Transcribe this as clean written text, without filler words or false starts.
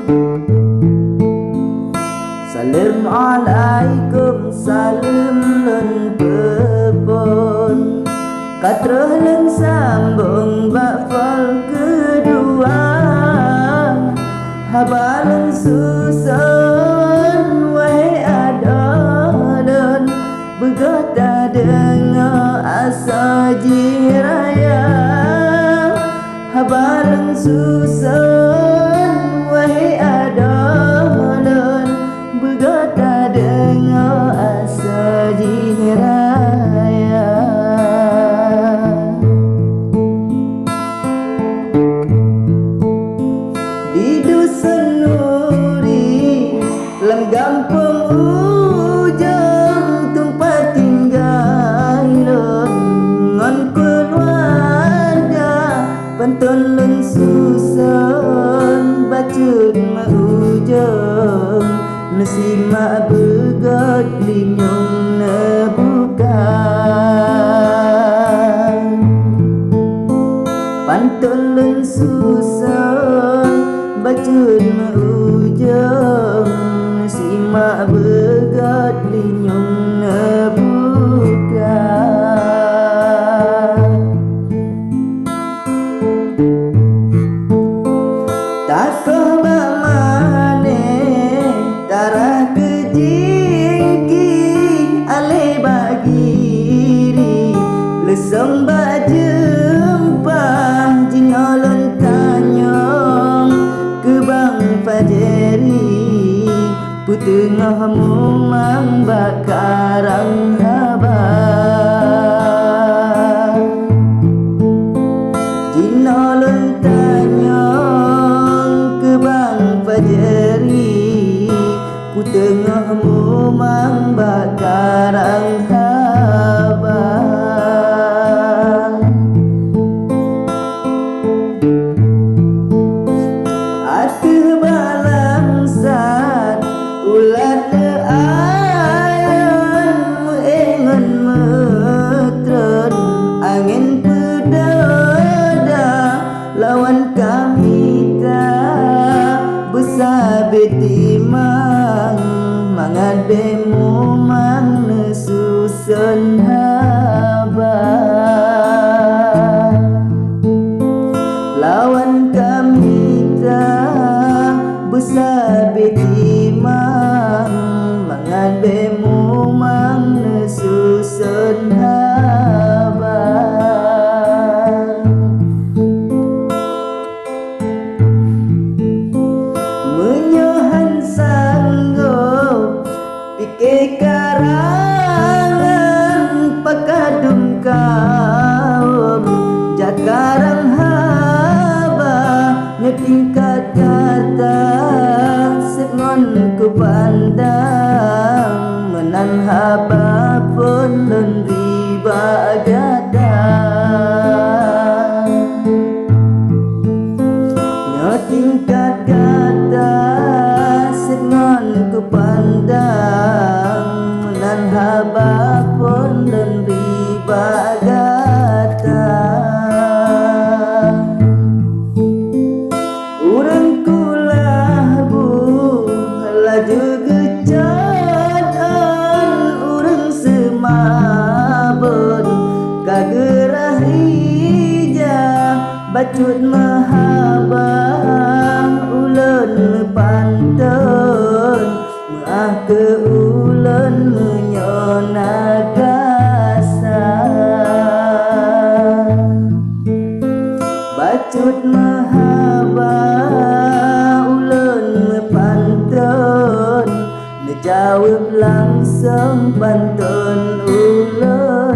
Assalamualaikum salam len pepon katrah len sambung bakfal kedua habalan susun wahai adan begata dengar asa jiraya habalan susun wahai adan begata dengar asa jiraya. Di dusun Nuri lam gampang ujung tempat tinggal ngon keluarga Pantoen lun susun bacut maujung nasimak begot linyung nebukan Pantoen lun susun bacut maujung nasimak begot linyung nebukan takoh bamane tarah kejingki ale bagiri lesong bajempah jinolon tanyong kebang fajery putengah mumang bakarang habar jinolon tanyong kebang fajery putengah mumang bakarang habar atuh balasan ulat ayan mengen metron angin pedada lawan kami tak besar betimang mangan bemu mang nesusun habar lawan kami tak besar betimang mangan bemu mang nesusun habar menyohan sanggup pikir karangan pakadum kaum jakarang haba nyetingkat kata sengon ku pandang menan haba pun len riba gada nyetingkat kata sengon ku pandang menan haba pun len riba gada urang kulah bu laju gecadan urang semabun kagerah hija bacut mahabang ulun Pantoen maah ke ulun menyonagasa bacut mahaba ulun Pantoen nejawab langsung Pantoen ulun